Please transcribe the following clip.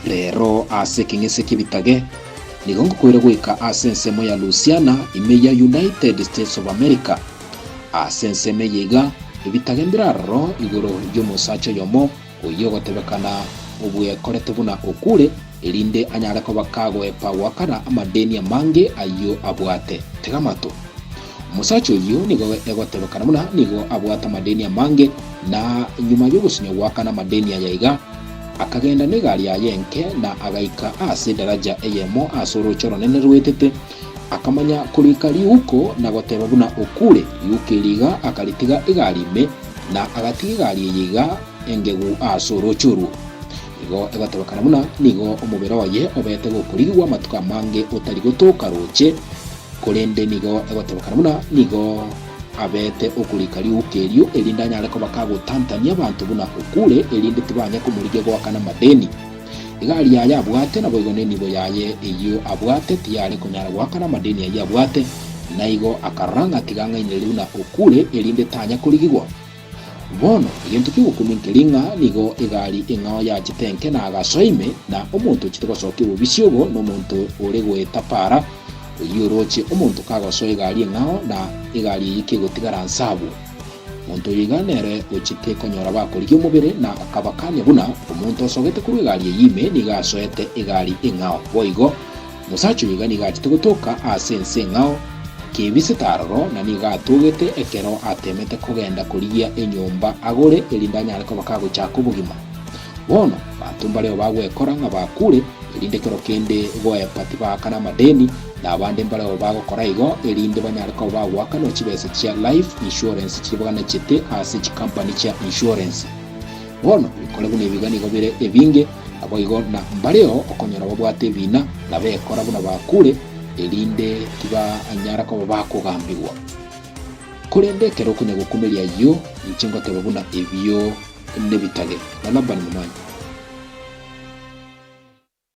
Rero ase king'ese kibitage nigo ngukwire gwika ase ensemo ya Louisiana ime ya United States of America. Ase ensemo yiga ibitage mbiraro igoro ry'omusacha yomo oyogotebekana obwekorete buna okure elinde anyara ko bakagwepa wakara amadeni amange ayo abwate tegamato. Musacho yo nigo egotebekana buna nigo abwata amadeni amange na nyuma yo gusinya wakana amadeni yayiga akagenda negari ya yenke na agaika ase daraja eyemo asoro choro nene rwetete akamanya kurikari uko na goteba buna okure yukiriga akalitiga igarime na agatiga igari yiga engegu asoro choro nigo egatebekana buna nigo omubero waye obete gukurigwa matuka mange utari gutoka roche kurende nigo egatebekana buna nigo abete okurikari ukerio elinda nyale ko bakagutantania abantu buna okure elinde tibanya kumurige gwakana madeni igari ya abwate na boigone nibo yaye iyo abwate tiyale kunyara gwakana madeni ya abwate naigo akaranga tiganga ineluna okure elinde tanya kurigigwa bono igintu kigukuminkiringa nigo igari ingao ya chitenke na agasoime na omuntu chitogosoke ubisyogo no muntu ore gwetapara yoroche omuntu kagasoye igari ingao na igari yikigotigara nsabu muntu yiganere ochite konyora bakurige umubere na akabakanye buna omuntu osogete kuri igari yime nigasoete igari ingao boigo musacho yigani igari tugutoka asense ngao kibisitarro na nigatugete ekero atemete kugenda kurigia enyomba agore elindanya ariko bakago cyakubugima bono batumba leo bagwekora nga bakure elinde kero kende goye pati bakana madeni na abande mbale bagokora igo elinde banyariko bagwaka no kibese cya life insurance kibagana chete ase company cya insurance bono bikole bune bigani go bire ebinge abo igo na mbaleo okonyora babwate bina na bekora buna bakure elinde kiba anyara ko bakugambirwa kurende kero kunye gukumelia yo inchengo tebabuna ebyo nebitage na nabani mumanya